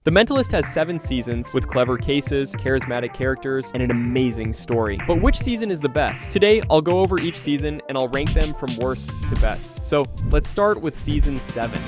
The Mentalist has 7 seasons with clever cases, charismatic characters, and an amazing story. But which season is the best? Today, I'll go over each season and I'll rank them from worst to best. So let's start with Season 7.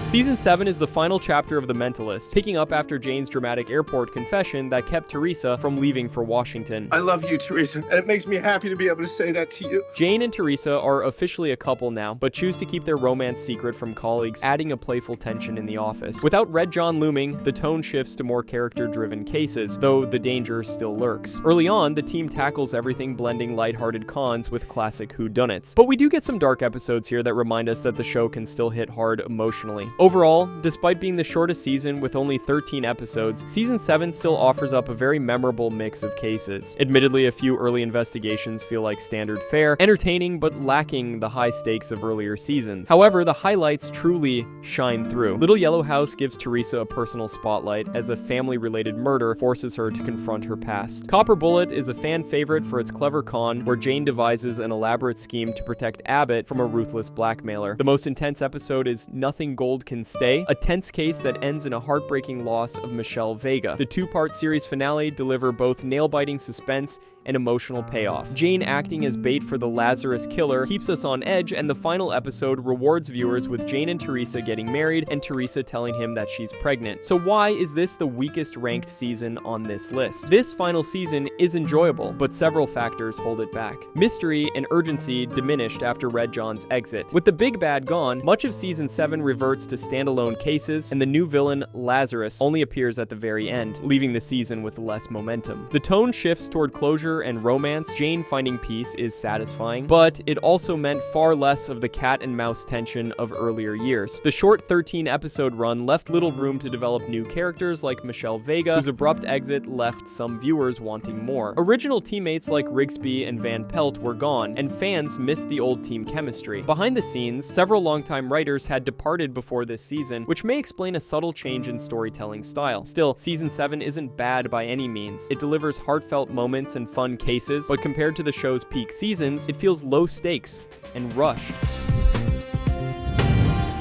Season 7 is the final chapter of The Mentalist, picking up after Jane's dramatic airport confession that kept Teresa from leaving for Washington. I love you, Teresa, and it makes me happy to be able to say that to you. Jane and Teresa are officially a couple now, but choose to keep their romance secret from colleagues, adding a playful tension in the office. Without Red John looming, the tone shifts to more character-driven cases, though the danger still lurks. Early on, the team tackles everything, blending lighthearted cons with classic whodunits. But we do get some dark episodes here that remind us that the show can still hit hard emotionally. Overall, despite being the shortest season with only 13 episodes, Season 7 still offers up a very memorable mix of cases. Admittedly, a few early investigations feel like standard fare, entertaining but lacking the high stakes of earlier seasons. However, the highlights truly shine through. Little Yellow House gives Teresa a personal spotlight as a family-related murder forces her to confront her past. Copper Bullet is a fan favorite for its clever con, where Jane devises an elaborate scheme to protect Abbott from a ruthless blackmailer. The most intense episode is Nothing Gold Can Stay, a tense case that ends in a heartbreaking loss of Michelle Vega. The 2-part series finale deliver both nail-biting suspense and emotional payoff. Jane acting as bait for the Lazarus killer keeps us on edge, and the final episode rewards viewers with Jane and Teresa getting married and Teresa telling him that she's pregnant. So why is this the weakest ranked season on this list? This final season is enjoyable, but several factors hold it back. Mystery and urgency diminished after Red John's exit. With the big bad gone, much of Season 7 reverts to standalone cases, and the new villain, Lazarus, only appears at the very end, leaving the season with less momentum. The tone shifts toward closure and romance. Jane finding peace is satisfying, but it also meant far less of the cat and mouse tension of earlier years. The short 13-episode run left little room to develop new characters like Michelle Vega, whose abrupt exit left some viewers wanting more. Original teammates like Rigsby and Van Pelt were gone, and fans missed the old team chemistry. Behind the scenes, several longtime writers had departed before this season, which may explain a subtle change in storytelling style. Still, Season 7 isn't bad by any means. It delivers heartfelt moments and fun cases, but compared to the show's peak seasons, it feels low stakes and rushed.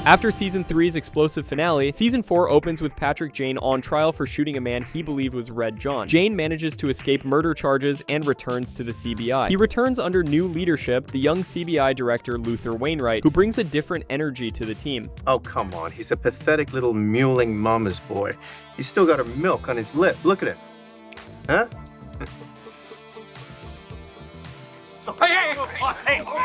After Season 3's explosive finale, Season 4 opens with Patrick Jane on trial for shooting a man he believed was Red John. Jane manages to escape murder charges and returns to the CBI. He returns under new leadership, the young CBI director Luther Wainwright, who brings a different energy to the team. Oh, come on. He's a pathetic little mewling mama's boy. He's still got a milk on his lip. Look at him. Huh?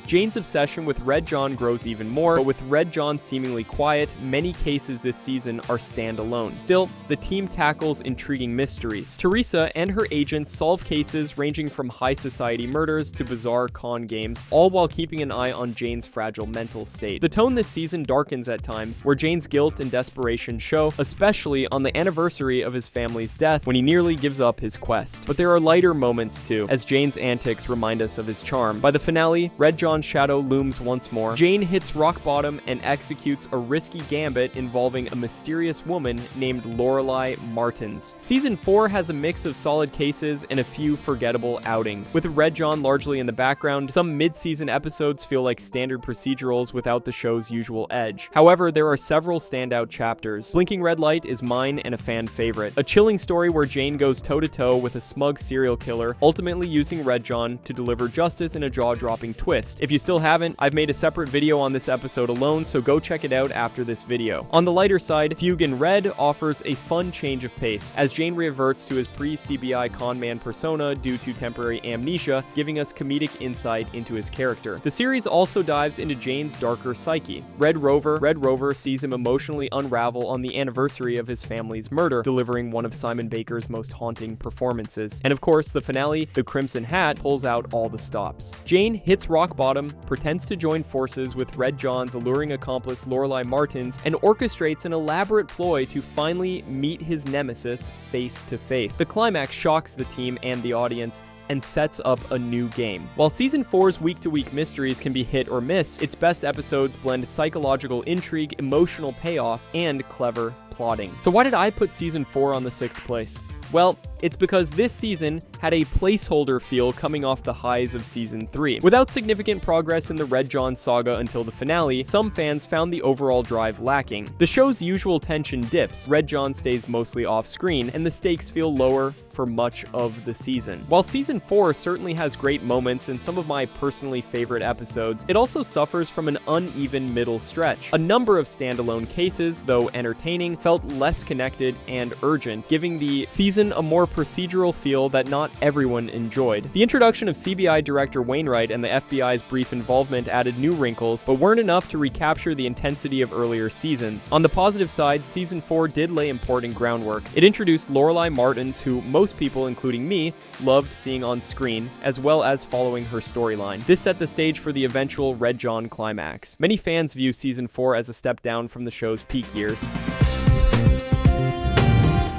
Jane's obsession with Red John grows even more, but with Red John seemingly quiet, many cases this season are standalone. Still, the team tackles intriguing mysteries. Teresa and her agents solve cases ranging from high society murders to bizarre con games, all while keeping an eye on Jane's fragile mental state. The tone this season darkens at times, where Jane's guilt and desperation show, especially on the anniversary of his family's death when he nearly gives up his quest. But there are lighter moments too, as Jane's antics remind us of his charm. By the finale, Red John's shadow looms once more. Jane hits rock bottom and executes a risky gambit involving a mysterious woman named Lorelei Martins. Season 4 has a mix of solid cases and a few forgettable outings. With Red John largely in the background, some mid-season episodes feel like standard procedurals without the show's usual edge. However, there are several standout chapters. Blinking Red Light is mine and a fan favorite. A chilling story where Jane goes toe-to-toe with a smug serial killer, ultimately using Red John to deliver justice in a jaw-dropping twist. If you still haven't, I've made a separate video on this episode alone, so go check it out after this video. On the lighter side, Fugue in Red offers a fun change of pace, as Jane reverts to his pre-CBI conman persona due to temporary amnesia, giving us comedic insight into his character. The series also dives into Jane's darker psyche. Red Rover sees him emotionally unravel on the anniversary of his family's murder, delivering one of Simon Baker's most haunting performances. And of course, the finale, The Crimson Hat, pulls out all the stops. Jane hits rock bottom, pretends to join forces with Red John's alluring accomplice Lorelei Martins, and orchestrates an elaborate ploy to finally meet his nemesis face to face. The climax shocks the team and the audience and sets up a new game. While Season 4's week-to-week mysteries can be hit or miss, its best episodes blend psychological intrigue, emotional payoff, and clever plotting. So why did I put Season 4 on the 6th place? Well, It's because this season had a placeholder feel coming off the highs of Season 3. Without significant progress in the Red John saga until the finale, some fans found the overall drive lacking. The show's usual tension dips, Red John stays mostly off-screen, and the stakes feel lower for much of the season. While Season 4 certainly has great moments and some of my personally favorite episodes, it also suffers from an uneven middle stretch. A number of standalone cases, though entertaining, felt less connected and urgent, giving the season a more procedural feel that not everyone enjoyed. The introduction of CBI director Wainwright and the FBI's brief involvement added new wrinkles, but weren't enough to recapture the intensity of earlier seasons. On the positive side, Season 4 did lay important groundwork. It introduced Lorelai Martins, who most people, including me, loved seeing on screen, as well as following her storyline. This set the stage for the eventual Red John climax. Many fans view Season 4 as a step down from the show's peak years.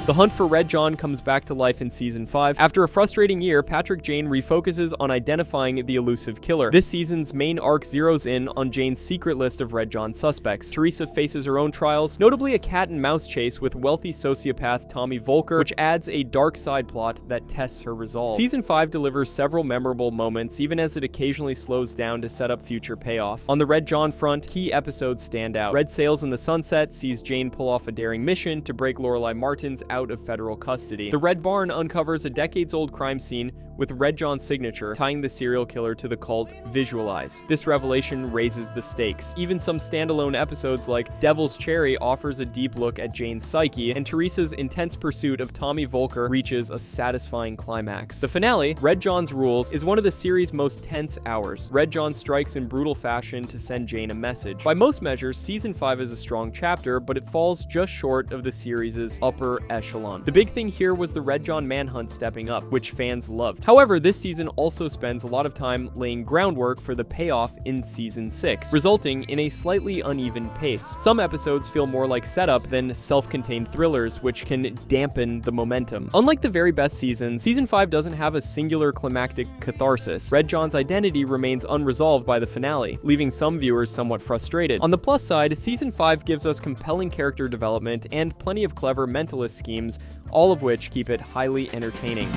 The hunt for Red John comes back to life in Season 5. After a frustrating year, Patrick Jane refocuses on identifying the elusive killer. This season's main arc zeroes in on Jane's secret list of Red John suspects. Teresa faces her own trials, notably a cat-and-mouse chase with wealthy sociopath Tommy Volker, which adds a dark side plot that tests her resolve. Season 5 delivers several memorable moments, even as it occasionally slows down to set up future payoff. On the Red John front, key episodes stand out. Red Sails in the Sunset sees Jane pull off a daring mission to break Lorelai Martins out of federal custody. The Red Barn uncovers a decades-old crime scene with Red John's signature, tying the serial killer to the cult Visualize. This revelation raises the stakes. Even some standalone episodes like Devil's Cherry offers a deep look at Jane's psyche, and Teresa's intense pursuit of Tommy Volker reaches a satisfying climax. The finale, Red John's Rules, is one of the series' most tense hours. Red John strikes in brutal fashion to send Jane a message. By most measures, Season 5 is a strong chapter, but it falls just short of the series' upper echelon. The big thing here was the Red John manhunt stepping up, which fans loved. However, this season also spends a lot of time laying groundwork for the payoff in Season 6, resulting in a slightly uneven pace. Some episodes feel more like setup than self-contained thrillers, which can dampen the momentum. Unlike the very best seasons, Season 5 doesn't have a singular climactic catharsis. Red John's identity remains unresolved by the finale, leaving some viewers somewhat frustrated. On the plus side, Season 5 gives us compelling character development and plenty of clever mentalist schemes, all of which keep it highly entertaining.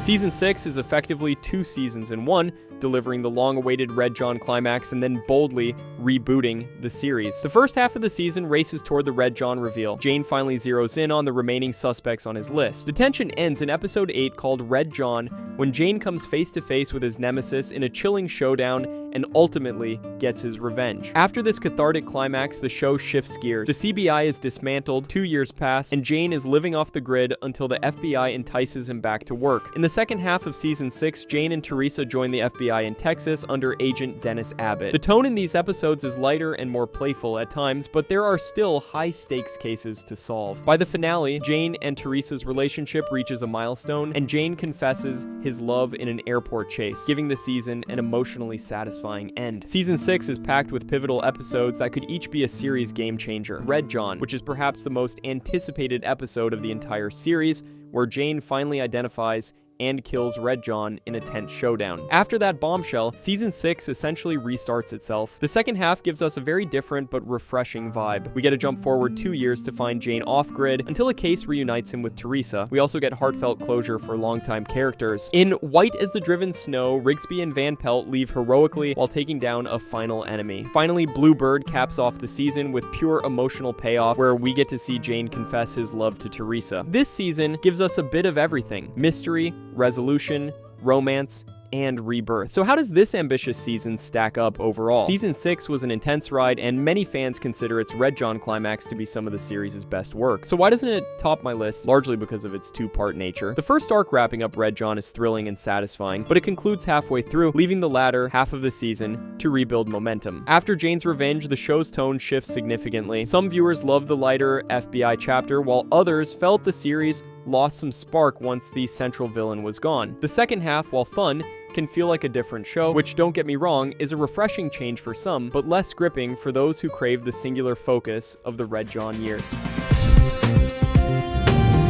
Season 6 is effectively 2 seasons in one, delivering the long-awaited Red John climax and then boldly rebooting the series. The first half of the season races toward the Red John reveal. Jane finally zeroes in on the remaining suspects on his list. The tension ends in episode 8 called Red John, when Jane comes face-to-face with his nemesis in a chilling showdown and ultimately gets his revenge. After this cathartic climax, the show shifts gears. The CBI is dismantled, 2 years pass, and Jane is living off the grid until the FBI entices him back to work. In the second half of Season 6, Jane and Teresa join the FBI in Texas under Agent Dennis Abbott. The tone in these episodes is lighter and more playful at times, but there are still high-stakes cases to solve. By the finale, Jane and Teresa's relationship reaches a milestone, and Jane confesses his love in an airport chase, giving the season an emotionally satisfying end. Season 6 is packed with pivotal episodes that could each be a series game-changer. Red John, which is perhaps the most anticipated episode of the entire series, where Jane finally identifies and kills Red John in a tense showdown. After that bombshell, Season 6 essentially restarts itself. The second half gives us a very different but refreshing vibe. We get a jump forward 2 years to find Jane off-grid until a case reunites him with Teresa. We also get heartfelt closure for longtime characters. In White as the Driven Snow, Rigsby and Van Pelt leave heroically while taking down a final enemy. Finally, Bluebird caps off the season with pure emotional payoff, where we get to see Jane confess his love to Teresa. This season gives us a bit of everything: mystery, resolution, romance, and rebirth. So how does this ambitious season stack up overall? Season 6 was an intense ride, and many fans consider its Red John climax to be some of the series' best work. So why doesn't it top my list? Largely because of its two-part nature. The first arc wrapping up Red John is thrilling and satisfying, but it concludes halfway through, leaving the latter half of the season to rebuild momentum. After Jane's revenge, the show's tone shifts significantly. Some viewers loved the lighter FBI chapter, while others felt the series lost some spark once the central villain was gone. The second half, while fun, can feel like a different show, which, don't get me wrong, is a refreshing change for some, but less gripping for those who crave the singular focus of the Red John years.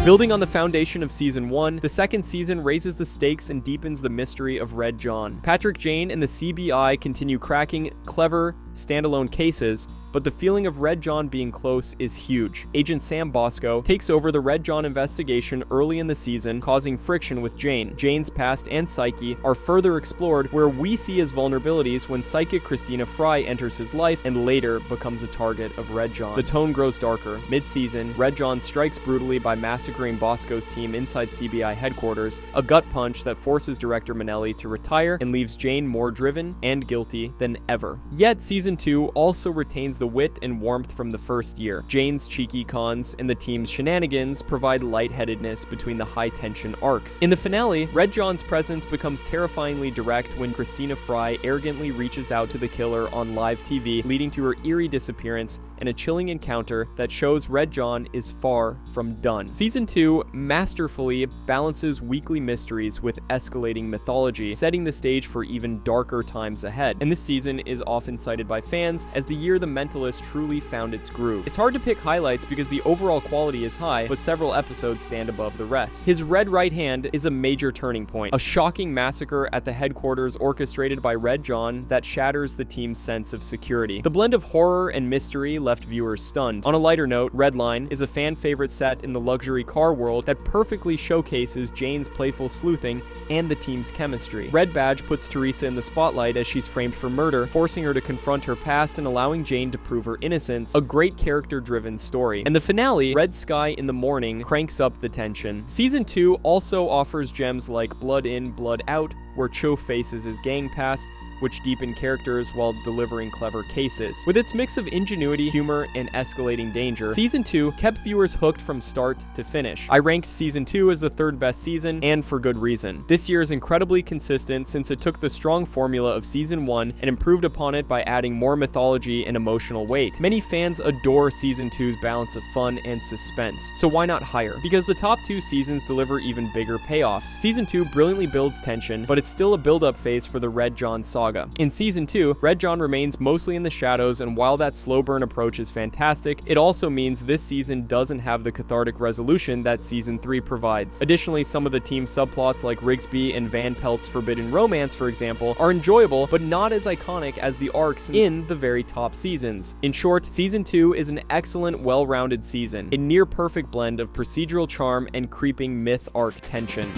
Building on the foundation of Season 1, the second season raises the stakes and deepens the mystery of Red John. Patrick Jane and the CBI continue cracking clever, standalone cases, but the feeling of Red John being close is huge. Agent Sam Bosco takes over the Red John investigation early in the season, causing friction with Jane. Jane's past and psyche are further explored, where we see his vulnerabilities when psychic Christina Fry enters his life and later becomes a target of Red John. The tone grows darker. Mid-season, Red John strikes brutally by massacring Bosco's team inside CBI headquarters, a gut punch that forces director Minnelli to retire and leaves Jane more driven and guilty than ever. Yet, Season 2 also retains the wit and warmth from the first year. Jane's cheeky cons and the team's shenanigans provide lightheadedness between the high-tension arcs. In the finale, Red John's presence becomes terrifyingly direct when Christina Fry arrogantly reaches out to the killer on live TV, leading to her eerie disappearance and a chilling encounter that shows Red John is far from done. Season 2 masterfully balances weekly mysteries with escalating mythology, setting the stage for even darker times ahead. And this season is often cited by fans as the year The Mentalist truly found its groove. It's hard to pick highlights because the overall quality is high, but several episodes stand above the rest. His red right hand is a major turning point, a shocking massacre at the headquarters orchestrated by Red John that shatters the team's sense of security. The blend of horror and mystery left viewers stunned. On a lighter note, Redline is a fan favorite set in the luxury car world that perfectly showcases Jane's playful sleuthing and the team's chemistry. Red Badge puts Teresa in the spotlight as she's framed for murder, forcing her to confront her past and allowing Jane to prove her innocence, a great character-driven story. And the finale, Red Sky in the Morning, cranks up the tension. Season 2 also offers gems like Blood In, Blood Out, where Cho faces his gang past, which deepen characters while delivering clever cases. With its mix of ingenuity, humor, and escalating danger, Season 2 kept viewers hooked from start to finish. I ranked Season 2 as the third best season, and for good reason. This year is incredibly consistent since it took the strong formula of Season 1 and improved upon it by adding more mythology and emotional weight. Many fans adore Season 2's balance of fun and suspense, so why not higher? Because the top 2 seasons deliver even bigger payoffs. Season 2 brilliantly builds tension, but it's still a build-up phase for the Red John saga. In Season 2, Red John remains mostly in the shadows, and while that slow burn approach is fantastic, it also means this season doesn't have the cathartic resolution that Season 3 provides. Additionally, some of the team subplots like Rigsby and Van Pelt's forbidden romance, for example, are enjoyable, but not as iconic as the arcs in the very top seasons. In short, Season 2 is an excellent, well-rounded season, a near-perfect blend of procedural charm and creeping myth arc tension.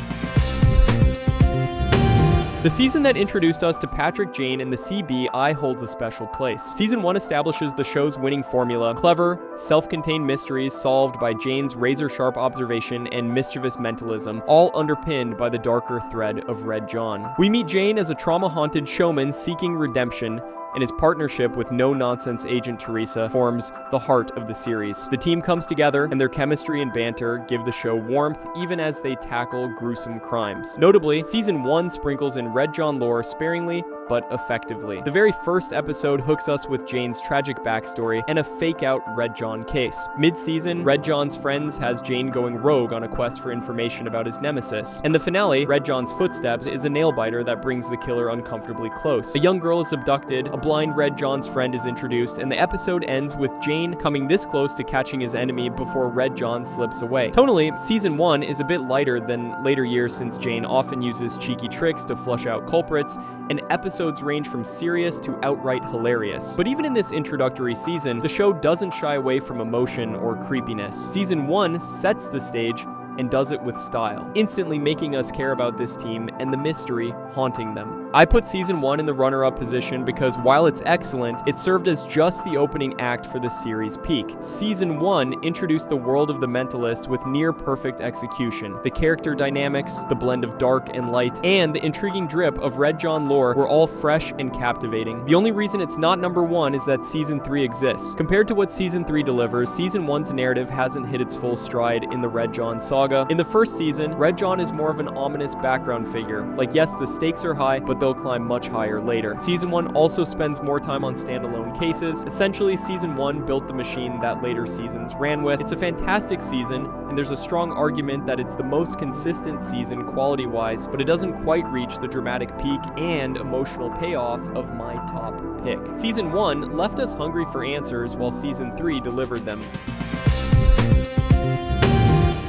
The season that introduced us to Patrick, Jane, and the CBI holds a special place. Season 1 establishes the show's winning formula: clever, self-contained mysteries solved by Jane's razor-sharp observation and mischievous mentalism, all underpinned by the darker thread of Red John. We meet Jane as a trauma-haunted showman seeking redemption, and his partnership with no-nonsense agent Teresa forms the heart of the series. The team comes together, and their chemistry and banter give the show warmth even as they tackle gruesome crimes. Notably, Season 1 sprinkles in Red John lore sparingly but effectively. The very first episode hooks us with Jane's tragic backstory and a fake-out Red John case. Mid-season, Red John's friends has Jane going rogue on a quest for information about his nemesis. And the finale, Red John's Footsteps, is a nail-biter that brings the killer uncomfortably close. A young girl is abducted, a blind Red John's friend is introduced, and the episode ends with Jane coming this close to catching his enemy before Red John slips away. Tonally, Season 1 is a bit lighter than later years since Jane often uses cheeky tricks to flush out culprits, and episodes range from serious to outright hilarious. But even in this introductory season, the show doesn't shy away from emotion or creepiness. Season 1 sets the stage and does it with style, instantly making us care about this team and the mystery haunting them. I put Season 1 in the runner-up position because while it's excellent, it served as just the opening act for the series' peak. Season 1 introduced the world of The Mentalist with near-perfect execution. The character dynamics, the blend of dark and light, and the intriguing drip of Red John lore were all fresh and captivating. The only reason it's not number 1 is that Season 3 exists. Compared to what Season 3 delivers, Season 1's narrative hasn't hit its full stride in the Red John saga. In the first season, Red John is more of an ominous background figure. Like, yes, the stakes are high, but they'll climb much higher later. Season 1 also spends more time on standalone cases. Essentially, Season 1 built the machine that later seasons ran with. It's a fantastic season, and there's a strong argument that it's the most consistent season quality-wise, but it doesn't quite reach the dramatic peak and emotional payoff of my top pick. Season 1 left us hungry for answers, while Season 3 delivered them.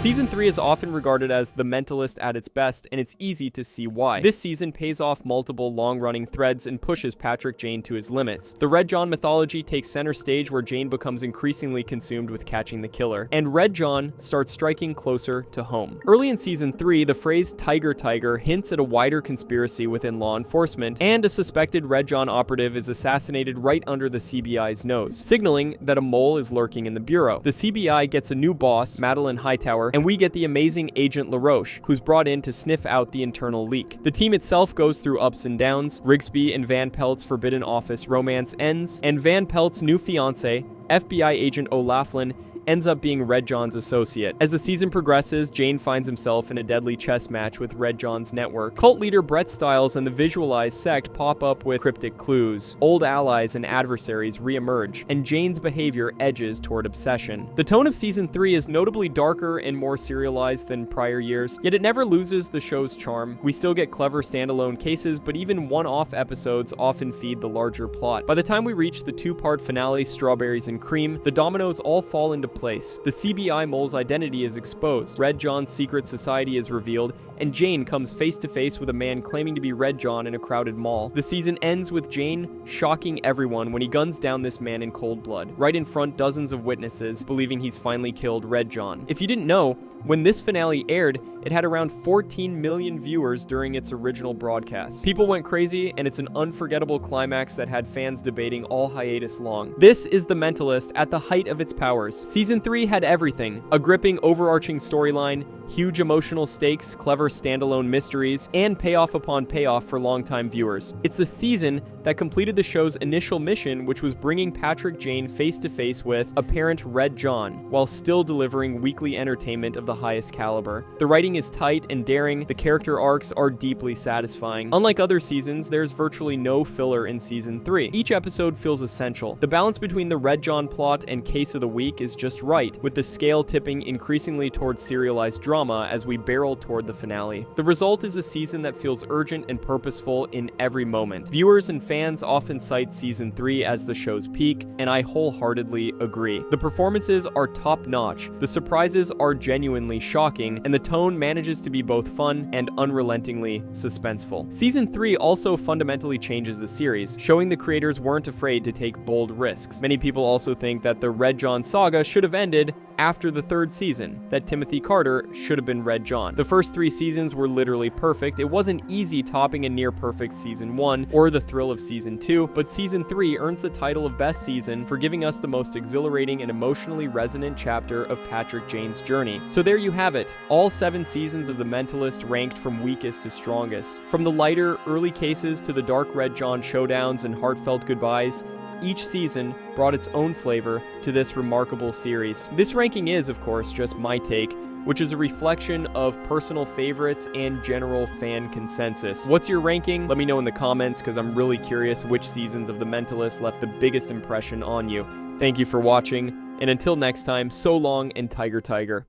Season 3 is often regarded as The Mentalist at its best, and it's easy to see why. This season pays off multiple long-running threads and pushes Patrick Jane to his limits. The Red John mythology takes center stage, where Jane becomes increasingly consumed with catching the killer, and Red John starts striking closer to home. Early in Season 3, the phrase Tiger Tiger hints at a wider conspiracy within law enforcement, and a suspected Red John operative is assassinated right under the CBI's nose, signaling that a mole is lurking in the bureau. The CBI gets a new boss, Madeline Hightower, and we get the amazing Agent LaRoche, who's brought in to sniff out the internal leak. The team itself goes through ups and downs. Rigsby and Van Pelt's Forbidden Office romance ends, and Van Pelt's new fiancé, FBI agent O'Laughlin, ends up being Red John's associate. As the season progresses, Jane finds himself in a deadly chess match with Red John's network. Cult leader Brett Stiles and the Visualized sect pop up with cryptic clues. Old allies and adversaries re-emerge, and Jane's behavior edges toward obsession. The tone of Season 3 is notably darker and more serialized than prior years, yet it never loses the show's charm. We still get clever standalone cases, but even one-off episodes often feed the larger plot. By the time we reach the two-part finale, Strawberries and Cream, the dominoes all fall into place. The CBI mole's identity is exposed, Red John's secret society is revealed, and Jane comes face to face with a man claiming to be Red John in a crowded mall. The season ends with Jane shocking everyone when he guns down this man in cold blood, right in front dozens of witnesses, believing he's finally killed Red John. If you didn't know, when this finale aired, it had around 14 million viewers during its original broadcast. People went crazy, and it's an unforgettable climax that had fans debating all hiatus long. This is The Mentalist at the height of its powers. Season 3 had everything: a gripping, overarching storyline, huge emotional stakes, clever standalone mysteries, and payoff upon payoff for longtime viewers. It's the season that completed the show's initial mission, which was bringing Patrick Jane face to face with apparent Red John, while still delivering weekly entertainment of the highest caliber. The writing is tight and daring, the character arcs are deeply satisfying. Unlike other seasons, there's virtually no filler in Season 3. Each episode feels essential. The balance between the Red John plot and case of the week is just right, with the scale tipping increasingly towards serialized drama as we barrel toward the finale. The result is a season that feels urgent and purposeful in every moment. Viewers and fans often cite Season 3 as the show's peak, and I wholeheartedly agree. The performances are top-notch, the surprises are genuinely shocking, and the tone manages to be both fun and unrelentingly suspenseful. Season 3 also fundamentally changes the series, showing the creators weren't afraid to take bold risks. Many people also think that the Red John saga should have ended after the third season, that Timothy Carter should have been Red John. The first 3 seasons were literally perfect. It wasn't easy topping a near-perfect Season 1 or the thrill of Season 2, but Season 3 earns the title of Best Season for giving us the most exhilarating and emotionally resonant chapter of Patrick Jane's journey. So there you have it, all 7 seasons of The Mentalist ranked from weakest to strongest. From the lighter, early cases to the dark Red John showdowns and heartfelt goodbyes, each season brought its own flavor to this remarkable series. This ranking is, of course, just my take, which is a reflection of personal favorites and general fan consensus. What's your ranking? Let me know in the comments, because I'm really curious which seasons of The Mentalist left the biggest impression on you. Thank you for watching, and until next time, so long and Tiger Tiger.